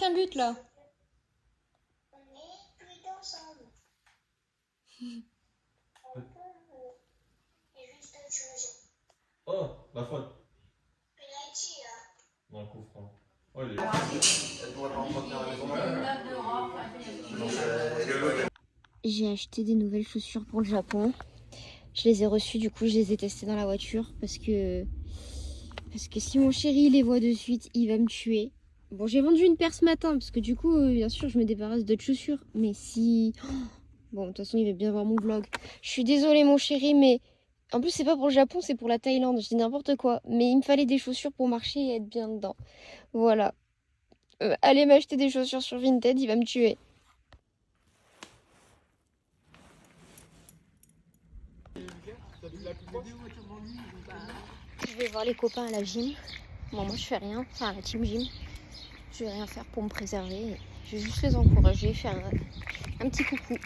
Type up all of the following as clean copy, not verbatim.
qu'un but là. On est plus ensemble. Et juste une chose. Oh, la faute. Penalty, là. Non, coup franc. Oh, il est... Elle pourrait pas entretenir la maison malade. J'ai acheté des nouvelles chaussures pour le Japon. Je les ai reçues, du coup je les ai testées dans la voiture parce que si mon chéri les voit de suite, il va me tuer. Bon, j'ai vendu une paire ce matin parce que du coup, bien sûr, je me débarrasse d'autres chaussures. Mais si... Bon, de toute façon, il va bien voir mon vlog. Je suis désolée mon chéri, mais... En plus, c'est pas pour le Japon, c'est pour la Thaïlande. Je dis n'importe quoi. Mais il me fallait des chaussures pour marcher et être bien dedans. Voilà. Allez m'acheter des chaussures sur Vinted, il va me tuer. Je vais voir les copains à la gym. Bon, moi je fais rien, enfin à la team gym. Je vais rien faire pour me préserver. Je vais juste les encourager, faire un petit coucou.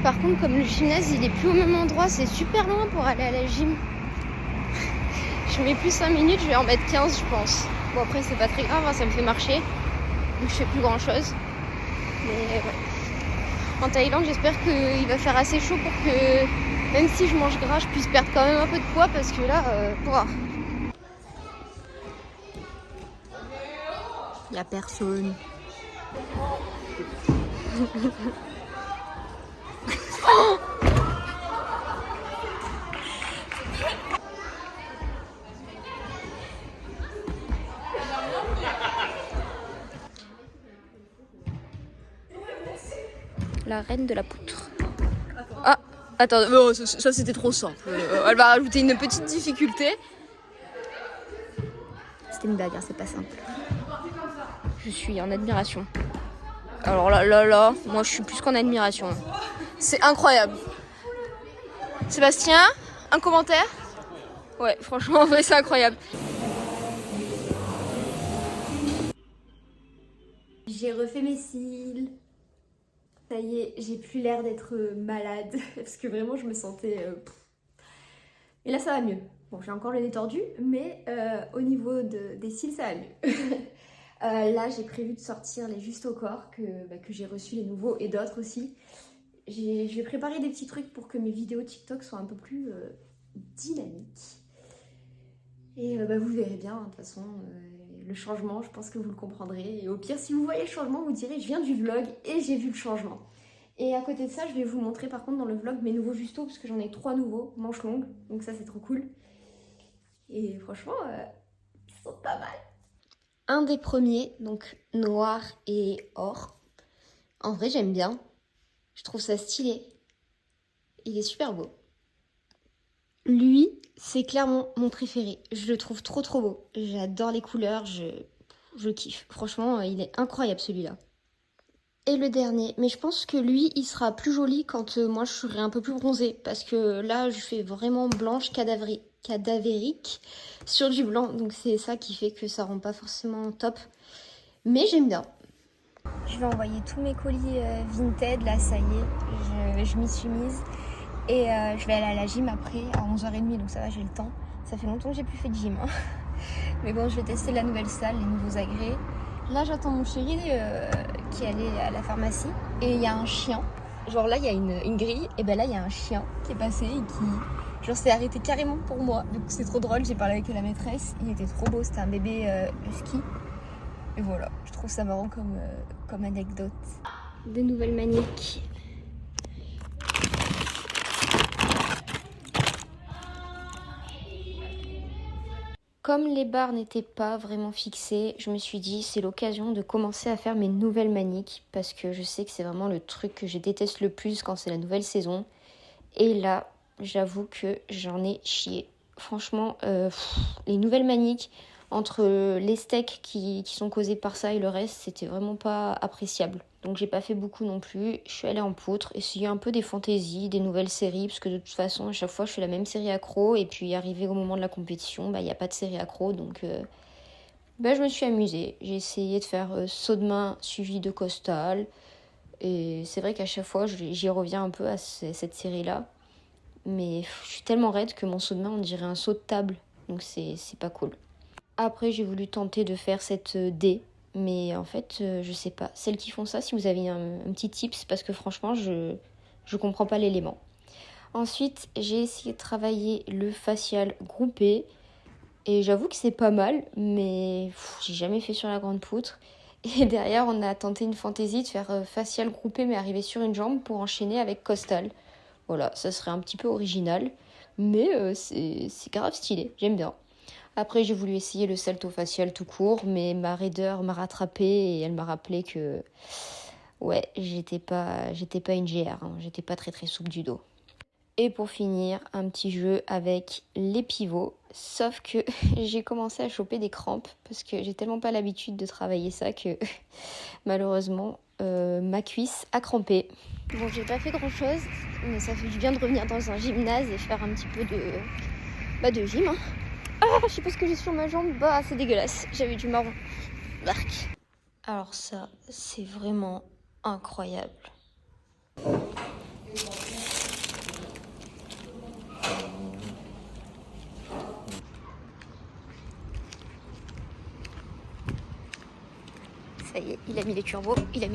Par contre, comme le gymnase il est plus au même endroit, c'est super loin pour aller à la gym. Je mets plus 5 minutes, je vais en mettre 15 je pense. Bon après c'est pas très grave, hein, ça me fait marcher. Donc je fais plus grand chose. Mais ouais. En Thaïlande j'espère qu'il va faire assez chaud pour que même si je mange gras, je puisse perdre quand même un peu de poids parce que là, il y a personne. La reine de la poutre. Ah, attends, oh, ça c'était trop simple. Elle va rajouter une petite difficulté. C'était une blague, hein, c'est pas simple. Je suis en admiration. Alors là, moi je suis plus qu'en admiration. C'est incroyable. Sébastien, un commentaire? Ouais, franchement, ouais, c'est incroyable. J'ai refait mes cils. Ça y est, j'ai plus l'air d'être malade. Parce que vraiment, je me sentais... Et là, ça va mieux. Bon, j'ai encore le nez tordu, mais au niveau des cils, ça va mieux. Là, j'ai prévu de sortir les Juste au corps, que j'ai reçus les nouveaux, et d'autres aussi. Je vais préparer des petits trucs pour que mes vidéos TikTok soient un peu plus dynamiques. Et vous verrez bien, de toute façon, le changement, je pense que vous le comprendrez. Et au pire, si vous voyez le changement, vous direz, je viens du vlog et j'ai vu le changement. Et à côté de ça, je vais vous montrer par contre dans le vlog mes nouveaux justos, parce que j'en ai 3 nouveaux, manches longues, donc ça c'est trop cool. Et franchement, ils sont pas mal. Un des premiers, donc noir et or. En vrai, j'aime bien. Je trouve ça stylé. Il est super beau. Lui, c'est clairement mon préféré. Je le trouve trop trop beau. J'adore les couleurs, je kiffe. Franchement, il est incroyable celui-là. Et le dernier, mais je pense que lui, il sera plus joli quand moi je serai un peu plus bronzée. Parce que là, je fais vraiment blanche cadavérique sur du blanc. Donc c'est ça qui fait que ça rend pas forcément top. Mais j'aime bien. Je vais envoyer tous mes colis Vinted, là ça y est, je m'y suis mise. Et je vais aller à la gym après à 11h30, donc ça va, j'ai le temps. Ça fait longtemps que j'ai plus fait de gym. Hein. Mais bon, je vais tester la nouvelle salle, les nouveaux agrès. Là, j'attends mon chéri qui est allé à la pharmacie. Et il y a un chien. Genre là, il y a une grille. Et ben là, il y a un chien qui est passé et qui... Genre s'est arrêté carrément pour moi. Donc c'est trop drôle, j'ai parlé avec la maîtresse. Il était trop beau, c'était un bébé husky. Et voilà, je trouve ça marrant comme anecdote. Des nouvelles maniques. Comme les barres n'étaient pas vraiment fixées, je me suis dit c'est l'occasion de commencer à faire mes nouvelles maniques parce que je sais que c'est vraiment le truc que je déteste le plus quand c'est la nouvelle saison. Et là, j'avoue que j'en ai chié. Franchement, les nouvelles maniques, entre les steaks qui sont causés par ça et le reste, c'était vraiment pas appréciable. Donc j'ai pas fait beaucoup non plus. Je suis allée en poutre, essayer un peu des fantaisies, des nouvelles séries, parce que de toute façon, à chaque fois, je fais la même série accro. Et puis arrivé au moment de la compétition, il n'y a pas de série accro. Donc je me suis amusée. J'ai essayé de faire saut de main suivi de costal. Et c'est vrai qu'à chaque fois, j'y reviens un peu à cette série-là. Mais je suis tellement raide que mon saut de main, on dirait un saut de table. Donc c'est pas cool. Après, j'ai voulu tenter de faire cette D. Mais en fait, je sais pas. Celles qui font ça, si vous avez un petit tips, parce que franchement, je comprends pas l'élément. Ensuite, j'ai essayé de travailler le facial groupé. Et j'avoue que c'est pas mal, mais j'ai jamais fait sur la grande poutre. Et derrière, on a tenté une fantaisie de faire facial groupé, mais arriver sur une jambe pour enchaîner avec costal. Voilà, ça serait un petit peu original, mais c'est grave stylé, j'aime bien. Après, j'ai voulu essayer le salto facial tout court, mais ma raideur m'a rattrapée et elle m'a rappelé que ouais, j'étais pas une GR, hein, j'étais pas très très souple du dos. Et pour finir, un petit jeu avec les pivots, sauf que j'ai commencé à choper des crampes parce que j'ai tellement pas l'habitude de travailler ça que malheureusement ma cuisse a crampé. Bon, j'ai pas fait grand chose, mais ça fait du bien de revenir dans un gymnase et faire un petit peu de gym. Hein. Ah, je sais pas ce que j'ai sur ma jambe, bah c'est dégueulasse, j'avais du marron. Bark. Alors ça, c'est vraiment incroyable. Ça y est, il a mis les turbos, il est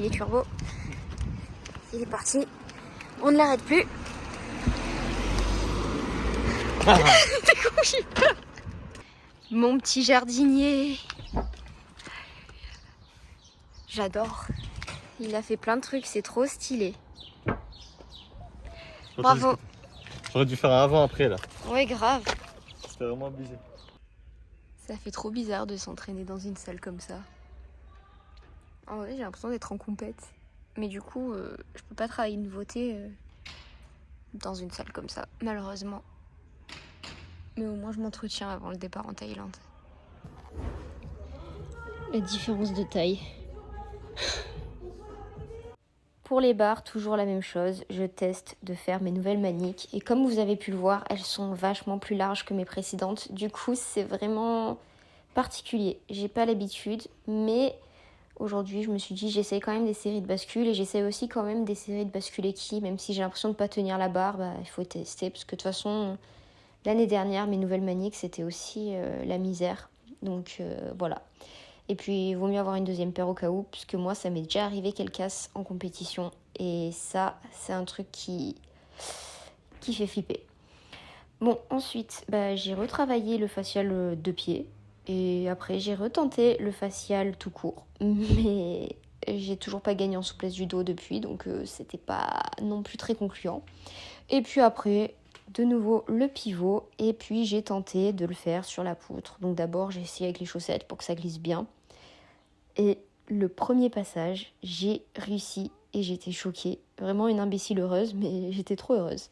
parti, on ne l'arrête plus. T'es con, j'ai peur. Mon petit jardinier. J'adore. Il a fait plein de trucs, c'est trop stylé. Bravo. J'aurais dû faire un avant-après là. Ouais, grave. C'était vraiment abusé. Ça fait trop bizarre de s'entraîner dans une salle comme ça. En vrai, j'ai l'impression d'être en compète. Mais du coup, je peux pas travailler une nouveauté dans une salle comme ça, malheureusement. Mais au moins, je m'entretiens avant le départ en Thaïlande. La différence de taille. Pour les barres, toujours la même chose. Je teste de faire mes nouvelles maniques. Et comme vous avez pu le voir, elles sont vachement plus larges que mes précédentes. Du coup, c'est vraiment particulier. J'ai pas l'habitude, mais aujourd'hui, je me suis dit, j'essaye quand même des séries de bascules et j'essaye aussi quand même des séries de bascules équis, même si j'ai l'impression de pas tenir la barre, bah, il faut tester parce que de toute façon, l'année dernière, mes nouvelles maniques, c'était aussi la misère. Donc voilà. Et puis, il vaut mieux avoir une deuxième paire au cas où, puisque moi, ça m'est déjà arrivé qu'elle casse en compétition. Et ça, c'est un truc qui fait flipper. Bon, ensuite, bah, j'ai retravaillé le facial de pied. Et après, j'ai retenté le facial tout court. Mais j'ai toujours pas gagné en souplesse du dos depuis, donc c'était pas non plus très concluant. Et puis après, de nouveau le pivot. Et puis, j'ai tenté de le faire sur la poutre. Donc d'abord, j'ai essayé avec les chaussettes pour que ça glisse bien. Et le premier passage, j'ai réussi et j'étais choquée. Vraiment une imbécile heureuse, mais j'étais trop heureuse.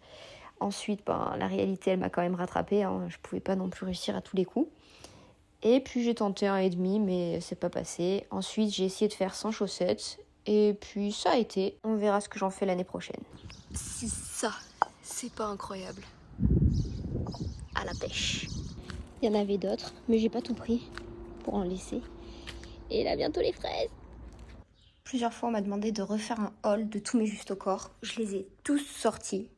Ensuite, la réalité, elle m'a quand même rattrapée. Hein. Je pouvais pas non plus réussir à tous les coups. Et puis j'ai tenté 1,5, mais c'est pas passé. Ensuite, j'ai essayé de faire sans chaussettes. Et puis ça a été. On verra ce que j'en fais l'année prochaine. Si ça, c'est pas incroyable. À la pêche. Il y en avait d'autres, mais j'ai pas tout pris pour en laisser. Et là, bientôt les fraises. Plusieurs fois, on m'a demandé de refaire un haul de tous mes justes au corps. Je les ai tous sortis.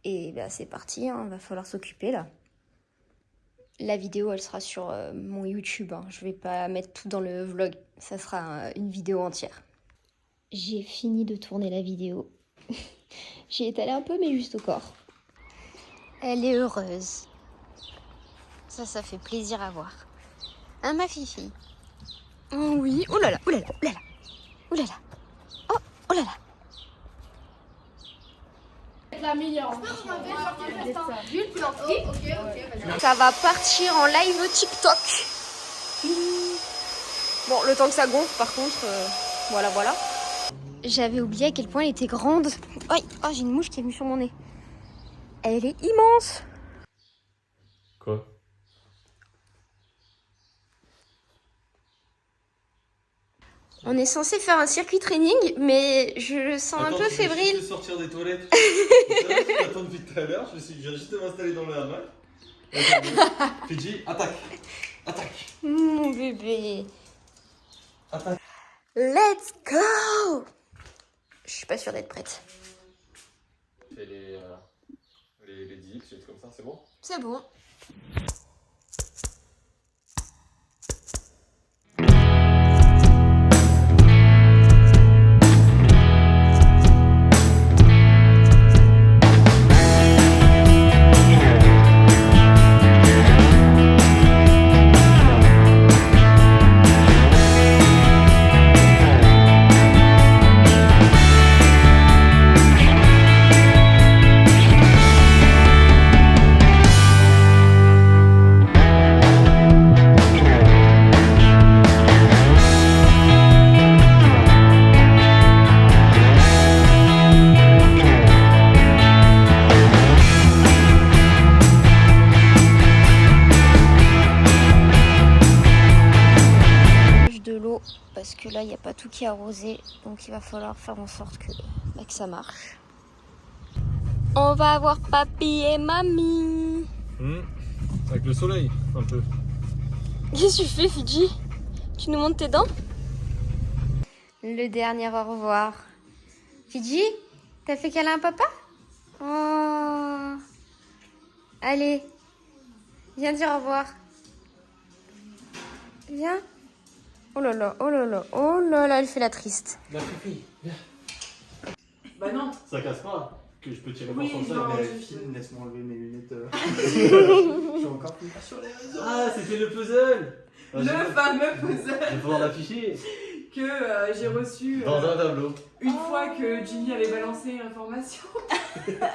Et bah, c'est parti, hein, va falloir s'occuper là. La vidéo, elle sera sur mon YouTube. Hein. Je vais pas mettre tout dans le vlog. Ça sera une vidéo entière. J'ai fini de tourner la vidéo. J'ai étalé un peu mes justes au corps. Elle est heureuse. Ça fait plaisir à voir. Hein, ma fifi? Oh oui, oh là là, oh là là, oh là là, oh là là, oh là là. La meilleure. Ça va partir en live TikTok. Bon, le temps que ça gonfle, par contre, voilà. J'avais oublié à quel point elle était grande. Aïe, oh, j'ai une mouche qui est venue sur mon nez. Elle est immense. Quoi? On est censé faire un circuit training, mais je sens un peu fébrile. Je vais sortir des toilettes. Je t'attends depuis tout à l'heure. Je viens juste de m'installer dans le hamac. Fidji, attaque. Attaque. Mon bébé. Attaque. Let's go. Je suis pas sûre d'être prête. Fais les dips, les trucs comme ça, c'est bon? C'est bon. là, il n'y a pas tout qui est arrosé. Donc il va falloir faire en sorte que ça marche. On va avoir papy et mamie. Avec le soleil, un peu. Qu'est-ce que tu fais, Fidji? Tu nous montres tes dents? Le dernier au revoir. Fidji, t'as fait câlin à papa? Oh. Allez, viens dire au revoir. Viens. Oh là là, oh là là, oh là là, elle fait la triste. La pipi, viens. Bah non. Ça casse pas. Que je peux tirer Oui, par son non, sac. je- Laisse-moi enlever mes lunettes. Je suis encore plus sur les réseaux. Ah, c'était le puzzle. Ah, Le fameux puzzle Je vais pouvoir l'afficher que j'ai reçu dans un tableau. une fois que Jimmy avait balancé l'information.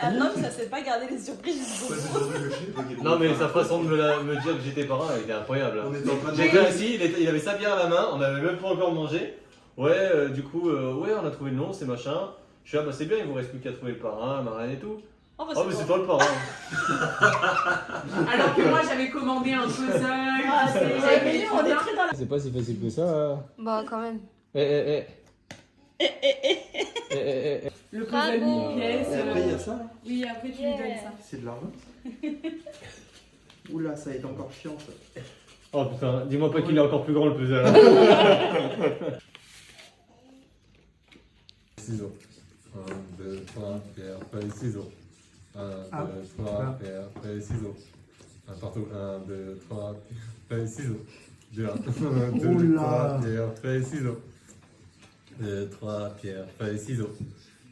Un homme, ça sait pas garder les surprises jusqu'au bout. Non, mais sa façon de me dire que j'étais parrain, elle était incroyable. On était en train de J'étais assis, il avait sa bière à la main, on avait même pas encore mangé. Ouais, du coup, ouais, on a trouvé le nom, c'est machin. Je suis là, bah c'est bien, il vous reste plus qu'à trouver le parrain, la marraine et tout. Oh, bah, Oh, mais c'est toi le parrain. Alors que moi j'avais commandé un puzzle. Ah, tu sais, c'est j'avais on est trop très dans la. C'est pas si facile que ça. Bon, quand même. Eh. Le puzzle Bravo. d'une pièce. Et après, il y a ça. Là. Oui, après tu lui donnes ça. C'est de l'argent. Oula, ça va être encore chiant ça. Oh putain, dis-moi pas qu'il est encore plus grand le puzzle. Hein. Ciseaux. 1, 2, 3, pierre, feuille, ciseaux. 1, 2, 3, pierre, feuille, ciseaux. Un partout. 1, 2, 3, pierre, feuille, ciseaux. 2, 2, 3, pierre, feuille, ciseaux. 2, 3, pierre, feuille, ciseaux.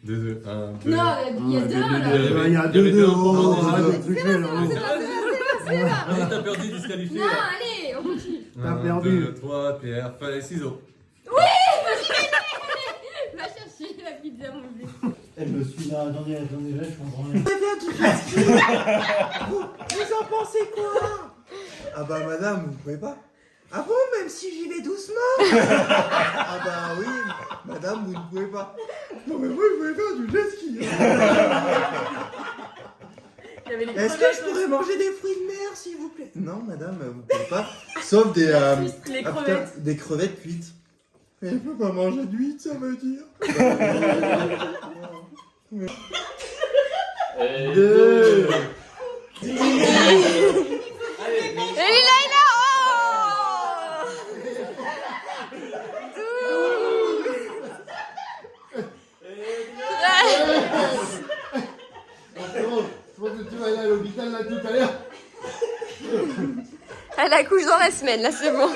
2, 2, 1, 2. Non, il y a deux là. Il y a deux T'as perdu, disqualifié. Non, allez, on continue. 1, 2, 3, pierre, feuille, ciseaux. Va chercher la pizza, mon bébé. Elle me suit là, attendez, là, je comprends rien. Vous en pensez quoi? Ah bah madame, vous pouvez pas. Ah bon, même si j'y vais doucement? Ah bah oui, madame, vous ne pouvez pas. Non mais moi je voulais faire du jet ski. Il y avait les Est-ce que je pourrais manger des fruits de mer s'il vous plaît? Non madame, vous pouvez pas. Sauf des, les ah, putain, crevettes. des crevettes cuites. Mais je peux pas manger d'huîtres, ça veut dire. Deux. Et là, oh 12 Je pense que tu vas aller à l'hôpital là tout à l'heure. Elle accouche dans la semaine, là c'est bon.